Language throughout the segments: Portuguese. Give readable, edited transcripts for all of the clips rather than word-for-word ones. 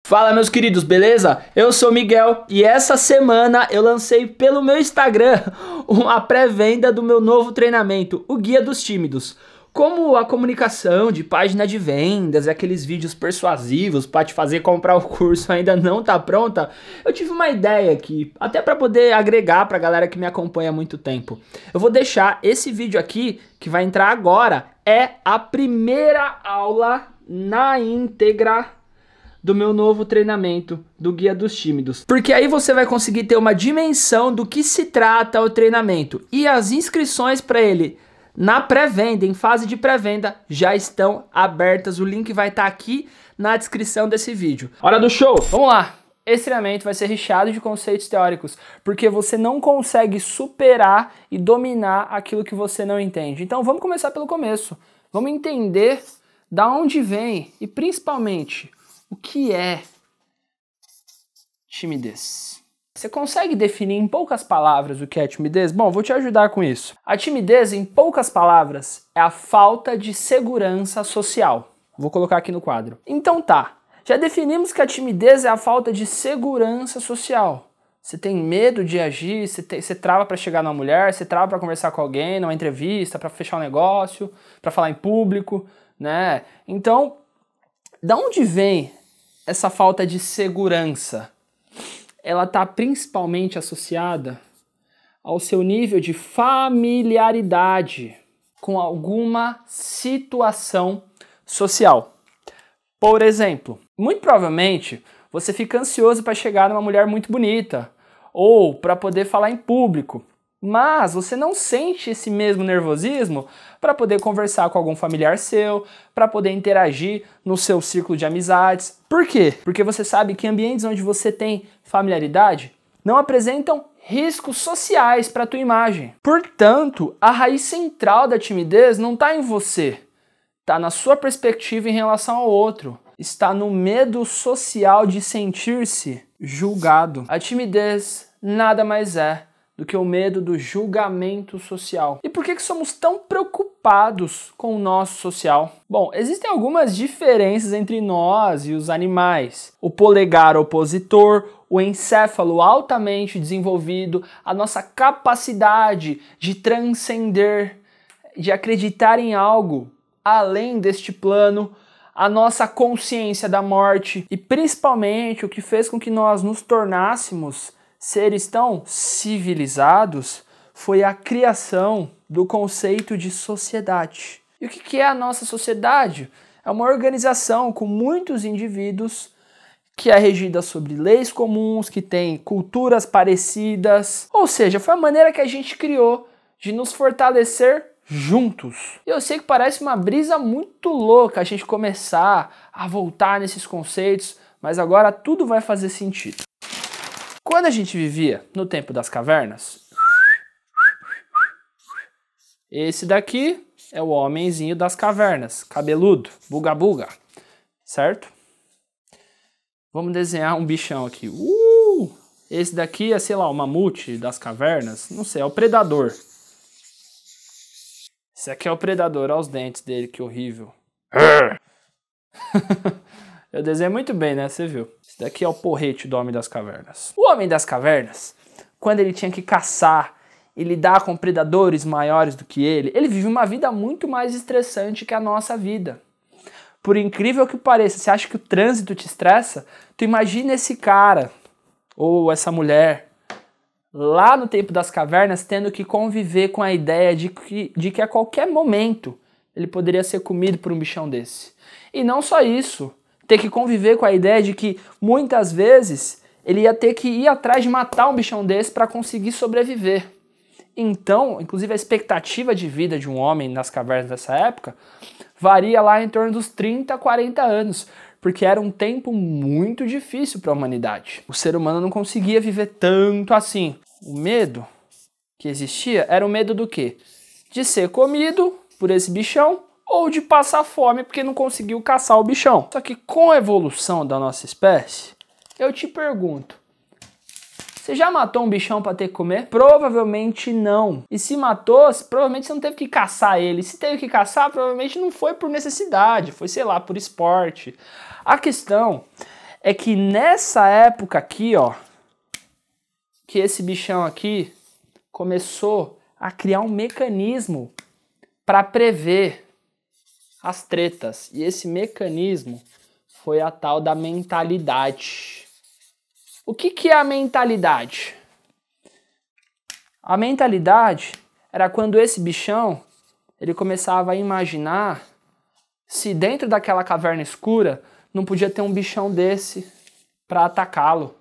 Fala, meus queridos, beleza? Eu sou o Miguel e essa semana eu lancei pelo meu Instagram uma pré-venda do meu novo treinamento, o Guia dos Tímidos. Como a comunicação de página de vendas e aqueles vídeos persuasivos para te fazer comprar o curso ainda não tá pronta, eu tive uma ideia aqui, até para poder agregar para a galera que me acompanha há muito tempo. Eu vou deixar esse vídeo aqui, que vai entrar agora, é a primeira aula na íntegra do meu novo treinamento do Guia dos Tímidos. Porque aí você vai conseguir ter uma dimensão do que se trata o treinamento. E as inscrições para ele na pré-venda, em fase de pré-venda, já estão abertas. O link vai estar aqui na descrição desse vídeo. Hora do show! Vamos lá! Esse treinamento vai ser recheado de conceitos teóricos, porque você não consegue superar e dominar aquilo que você não entende. Então vamos começar pelo começo. Vamos entender da onde vem e principalmente o que é timidez. Você consegue definir em poucas palavras o que é timidez? Bom, vou te ajudar com isso. A timidez, em poucas palavras, é a falta de segurança social. Vou colocar aqui no quadro. Então tá, já definimos que a timidez é a falta de segurança social. Você tem medo de agir, você trava para chegar numa mulher, você trava para conversar com alguém, numa entrevista, para fechar um negócio, para falar em público, né? Então, da onde vem essa falta de segurança? Ela está principalmente associada ao seu nível de familiaridade com alguma situação social. Por exemplo, muito provavelmente você fica ansioso para chegar numa mulher muito bonita ou para poder falar em público, mas você não sente esse mesmo nervosismo para poder conversar com algum familiar seu, para poder interagir no seu círculo de amizades. Por quê? Porque você sabe que ambientes onde você tem familiaridade não apresentam riscos sociais para a tua imagem. Portanto, a raiz central da timidez não está em você, está na sua perspectiva em relação ao outro, está no medo social de sentir-se julgado. A timidez nada mais é do que o medo do julgamento social. E por que somos tão preocupados com o nosso social? Bom, existem algumas diferenças entre nós e os animais. O polegar opositor, o encéfalo altamente desenvolvido, a nossa capacidade de transcender, de acreditar em algo além deste plano, a nossa consciência da morte e principalmente o que fez com que nós nos tornássemos seres tão civilizados foi a criação do conceito de sociedade. E o que é a nossa sociedade? É uma organização com muitos indivíduos que é regida sobre leis comuns, que tem culturas parecidas. Ou seja, foi a maneira que a gente criou de nos fortalecer juntos. Eu sei que parece uma brisa muito louca a gente começar a voltar nesses conceitos, mas agora tudo vai fazer sentido. Quando a gente vivia no tempo das cavernas, esse daqui é o homenzinho das cavernas, cabeludo, buga-buga, certo? Vamos desenhar um bichão aqui. Esse daqui é, sei lá, o mamute das cavernas, não sei, é o predador. Esse aqui é o predador, olha os dentes dele, que horrível. Eu desenho muito bem, né? Você viu? Esse daqui é o porrete do Homem das Cavernas. O Homem das Cavernas, quando ele tinha que caçar e lidar com predadores maiores do que ele vive uma vida muito mais estressante que a nossa vida. Por incrível que pareça, você acha que o trânsito te estressa? Tu imagina esse cara, ou essa mulher, lá no tempo das cavernas, tendo que conviver com a ideia de que a qualquer momento ele poderia ser comido por um bichão desse. E não só isso, ter que conviver com a ideia de que muitas vezes ele ia ter que ir atrás de matar um bichão desse para conseguir sobreviver. Então, inclusive a expectativa de vida de um homem nas cavernas dessa época varia lá em torno dos 30 a 40 anos, porque era um tempo muito difícil para a humanidade. O ser humano não conseguia viver tanto assim. O medo que existia era o medo do quê? De ser comido por esse bichão ou de passar fome porque não conseguiu caçar o bichão. Só que com a evolução da nossa espécie, eu te pergunto, você já matou um bichão para ter que comer? Provavelmente não. E se matou, provavelmente você não teve que caçar ele. Se teve que caçar, provavelmente não foi por necessidade, foi, sei lá, por esporte. A questão é que nessa época aqui, ó, que esse bichão aqui começou a criar um mecanismo para prever as tretas. E esse mecanismo foi a tal da mentalidade. O que é a mentalidade? A mentalidade era quando esse bichão ele começava a imaginar se dentro daquela caverna escura não podia ter um bichão desse para atacá-lo.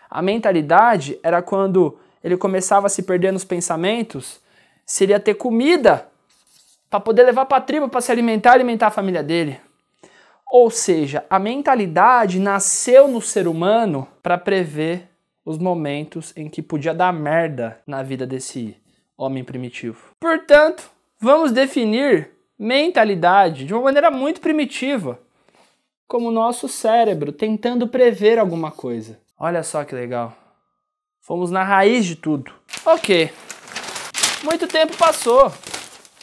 A mentalidade era quando ele começava a se perder nos pensamentos, se ele ia ter comida para poder levar para a tribo para se alimentar e alimentar a família dele. Ou seja, a mentalidade nasceu no ser humano para prever os momentos em que podia dar merda na vida desse homem primitivo. Portanto, vamos definir mentalidade de uma maneira muito primitiva, como o nosso cérebro tentando prever alguma coisa. Olha só que legal. Fomos na raiz de tudo. Ok. Muito tempo passou.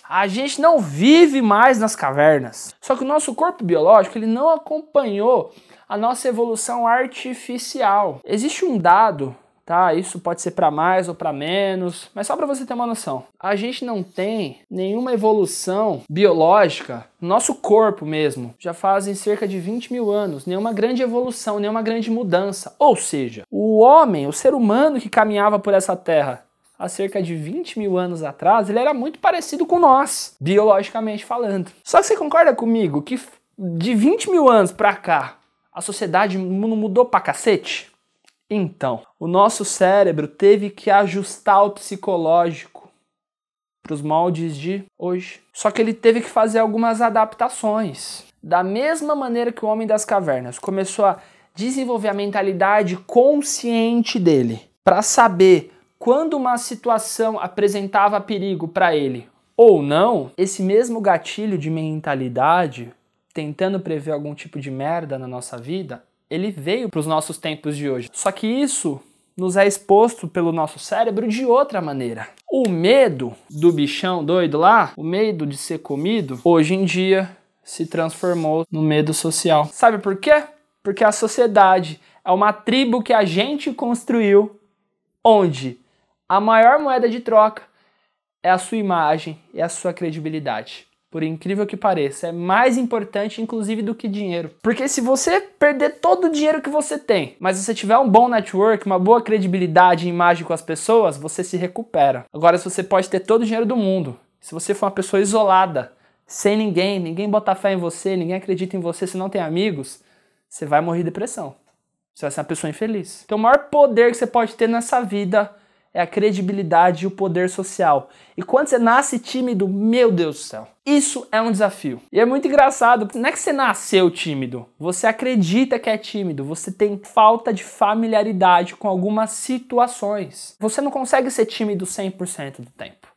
A gente não vive mais nas cavernas. Só que o nosso corpo biológico ele não acompanhou a nossa evolução artificial. Existe um dado, tá? Isso pode ser para mais ou para menos, mas só para você ter uma noção. A gente não tem nenhuma evolução biológica, nosso corpo mesmo, já fazem cerca de 20 mil anos, nenhuma grande evolução, nenhuma grande mudança. Ou seja, o homem, o ser humano que caminhava por essa terra há cerca de 20 mil anos atrás, ele era muito parecido com nós, biologicamente falando. Só que você concorda comigo que de 20 mil anos pra cá, a sociedade não mudou pra cacete? Então, o nosso cérebro teve que ajustar o psicológico para os moldes de hoje. Só que ele teve que fazer algumas adaptações. Da mesma maneira que o homem das cavernas começou a desenvolver a mentalidade consciente dele para saber quando uma situação apresentava perigo para ele ou não, esse mesmo gatilho de mentalidade, tentando prever algum tipo de merda na nossa vida, ele veio para os nossos tempos de hoje. Só que isso nos é exposto pelo nosso cérebro de outra maneira. O medo do bichão doido lá, o medo de ser comido, hoje em dia se transformou no medo social. Sabe por quê? Porque a sociedade é uma tribo que a gente construiu, onde a maior moeda de troca é a sua imagem e a sua credibilidade. Por incrível que pareça, é mais importante inclusive do que dinheiro. Porque se você perder todo o dinheiro que você tem, mas você tiver um bom network, uma boa credibilidade e imagem com as pessoas, você se recupera. Agora, se você pode ter todo o dinheiro do mundo, se você for uma pessoa isolada, sem ninguém bota fé em você, ninguém acredita em você, se não tem amigos, você vai morrer de depressão. Você vai ser uma pessoa infeliz. Então o maior poder que você pode ter nessa vida é a credibilidade e o poder social. E quando você nasce tímido, meu Deus do céu, isso é um desafio. E é muito engraçado, porque não é que você nasceu tímido, você acredita que é tímido, você tem falta de familiaridade com algumas situações. Você não consegue ser tímido 100% do tempo.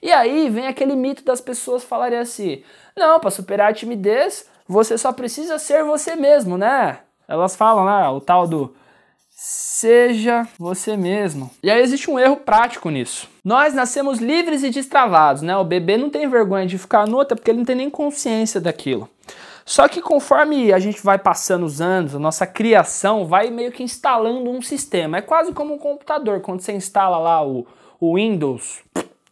E aí vem aquele mito das pessoas falarem assim, não, para superar a timidez, você só precisa ser você mesmo, né? Elas falam lá, o tal do seja você mesmo. E aí existe um erro prático nisso. Nós nascemos livres e destravados, né? O bebê não tem vergonha de ficar nu, até porque ele não tem nem consciência daquilo. Só que conforme a gente vai passando os anos, a nossa criação vai meio que instalando um sistema. É quase como um computador, quando você instala lá o Windows.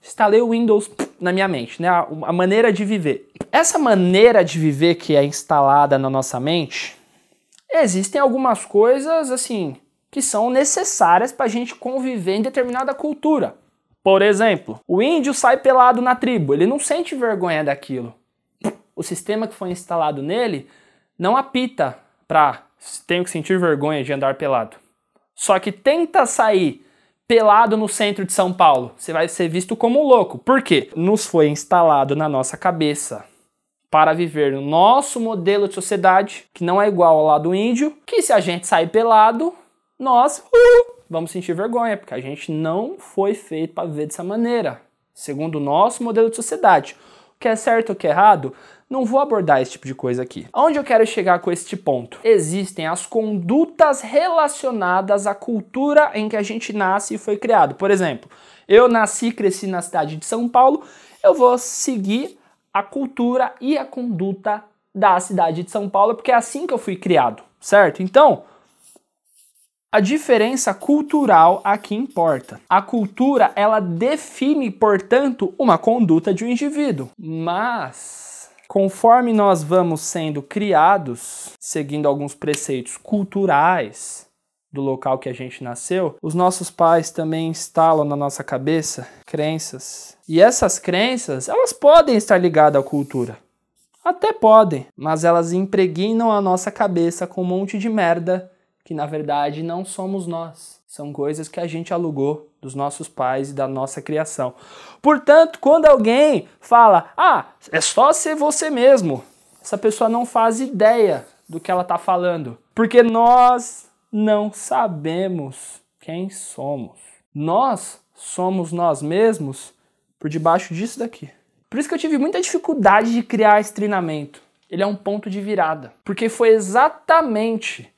Instalei o Windows na minha mente, né? A maneira de viver. Essa maneira de viver que é instalada na nossa mente, existem algumas coisas, assim, que são necessárias para a gente conviver em determinada cultura. Por exemplo, o índio sai pelado na tribo, ele não sente vergonha daquilo. O sistema que foi instalado nele não apita para tenho que sentir vergonha de andar pelado. Só que tenta sair pelado no centro de São Paulo, você vai ser visto como um louco. Por quê? Nos foi instalado na nossa cabeça para viver no nosso modelo de sociedade, que não é igual ao lá do índio, que se a gente sair pelado, nós vamos sentir vergonha, porque a gente não foi feito para viver dessa maneira, segundo o nosso modelo de sociedade. O que é certo ou o que é errado, não vou abordar esse tipo de coisa aqui. Aonde eu quero chegar com este ponto? Existem as condutas relacionadas à cultura em que a gente nasce e foi criado. Por exemplo, eu nasci e cresci na cidade de São Paulo, eu vou seguir a cultura e a conduta da cidade de São Paulo, porque é assim que eu fui criado. certo? Então, a diferença cultural aqui importa. A cultura, ela define, portanto, uma conduta de um indivíduo. Mas, conforme nós vamos sendo criados, seguindo alguns preceitos culturais do local que a gente nasceu, os nossos pais também instalam na nossa cabeça crenças. E essas crenças, elas podem estar ligadas à cultura. Até podem, mas elas impregnam a nossa cabeça com um monte de merda que na verdade não somos nós. São coisas que a gente alugou dos nossos pais e da nossa criação. Portanto, quando alguém fala, é só ser você mesmo, essa pessoa não faz ideia do que ela está falando. Porque nós não sabemos quem somos. Nós somos nós mesmos por debaixo disso daqui. Por isso que eu tive muita dificuldade de criar esse treinamento. Ele é um ponto de virada. Porque foi exatamente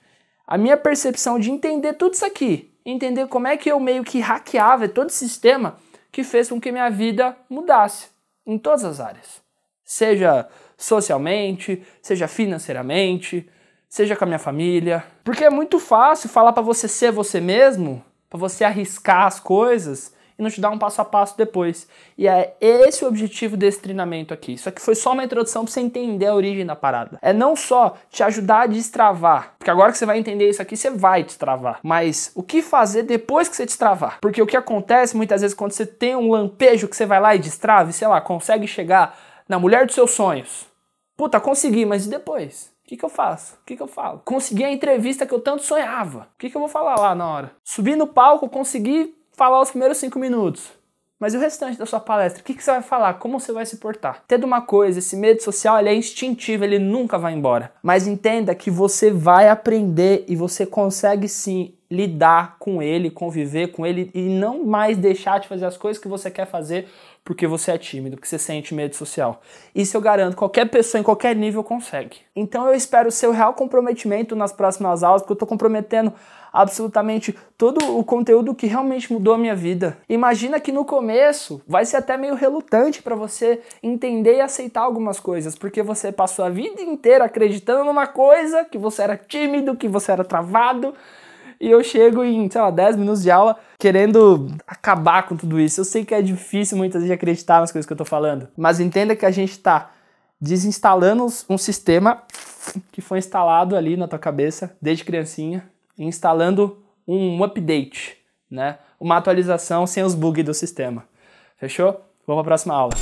a minha percepção de entender tudo isso aqui, entender como é que eu meio que hackeava todo esse sistema que fez com que minha vida mudasse em todas as áreas. Seja socialmente, seja financeiramente, seja com a minha família. Porque é muito fácil falar para você ser você mesmo, para você arriscar as coisas e não te dar um passo a passo depois. E é esse o objetivo desse treinamento aqui. Isso aqui foi só uma introdução para você entender a origem da parada. É não só te ajudar a destravar, porque agora que você vai entender isso aqui, você vai destravar. Mas o que fazer depois que você destravar? Porque o que acontece muitas vezes quando você tem um lampejo que você vai lá e destrava, e sei lá, consegue chegar na mulher dos seus sonhos. Puta, consegui, mas e depois? O que eu faço? O que eu falo? Consegui a entrevista que eu tanto sonhava. O que eu vou falar lá na hora? Subi no palco, consegui falar os primeiros 5 minutos. Mas e o restante da sua palestra? O que você vai falar? Como você vai se portar? Entenda uma coisa, esse medo social ele é instintivo, ele nunca vai embora. Mas entenda que você vai aprender e você consegue sim lidar com ele, conviver com ele e não mais deixar de fazer as coisas que você quer fazer porque você é tímido, porque você sente medo social. Isso eu garanto, qualquer pessoa em qualquer nível consegue. Então eu espero o seu real comprometimento nas próximas aulas, porque eu estou comprometendo absolutamente todo o conteúdo que realmente mudou a minha vida. Imagina que no começo vai ser até meio relutante para você entender e aceitar algumas coisas, porque você passou a vida inteira acreditando numa coisa, que você era tímido, que você era travado, e eu chego em, sei lá, 10 minutos de aula querendo acabar com tudo isso. Eu sei que é difícil muitas vezes acreditar nas coisas que eu tô falando, mas entenda que a gente tá desinstalando um sistema que foi instalado ali na tua cabeça desde criancinha, instalando um update, né? Uma atualização sem os bugs do sistema. Fechou? Vamos para a próxima aula.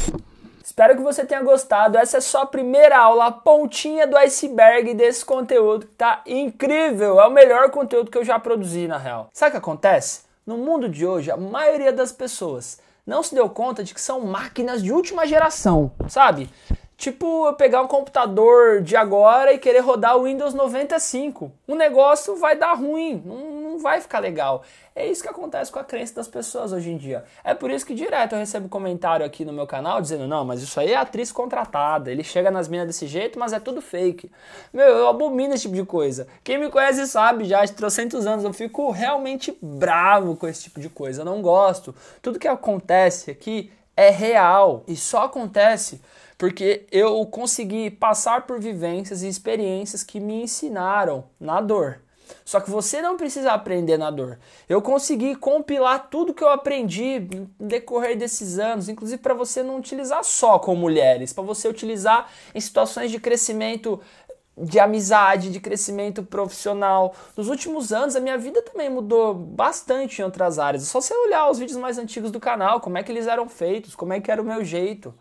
Espero que você tenha gostado. Essa é só a primeira aula, a pontinha do iceberg desse conteúdo que tá incrível. É o melhor conteúdo que eu já produzi, na real. Sabe o que acontece? No mundo de hoje, a maioria das pessoas não se deu conta de que são máquinas de última geração, sabe? Tipo eu pegar um computador de agora e querer rodar o Windows 95. O negócio vai dar ruim, não vai ficar legal. É isso que acontece com a crença das pessoas hoje em dia. É por isso que direto eu recebo comentário aqui no meu canal dizendo não, mas isso aí é atriz contratada. Ele chega nas minas desse jeito, mas é tudo fake. Meu, eu abomino esse tipo de coisa. Quem me conhece sabe já, de 300 anos, eu fico realmente bravo com esse tipo de coisa. Eu não gosto. Tudo que acontece aqui é real e só acontece porque eu consegui passar por vivências e experiências que me ensinaram na dor. Só que você não precisa aprender na dor. Eu consegui compilar tudo que eu aprendi no decorrer desses anos, inclusive para você não utilizar só com mulheres, para você utilizar em situações de crescimento de amizade, de crescimento profissional. Nos últimos anos a minha vida também mudou bastante em outras áreas. É só você olhar os vídeos mais antigos do canal, como é que eles eram feitos, como é que era o meu jeito.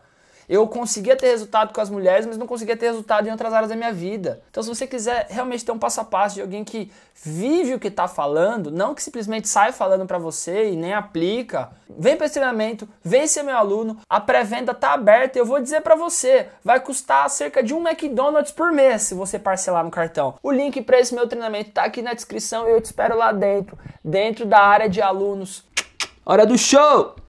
Eu conseguia ter resultado com as mulheres, mas não conseguia ter resultado em outras áreas da minha vida. Então se você quiser realmente ter um passo a passo de alguém que vive o que está falando, não que simplesmente sai falando para você e nem aplica, vem para esse treinamento, vem ser meu aluno, a pré-venda está aberta e eu vou dizer para você, vai custar cerca de um McDonald's por mês se você parcelar no cartão. O link para esse meu treinamento está aqui na descrição e eu te espero lá dentro da área de alunos. Hora do show!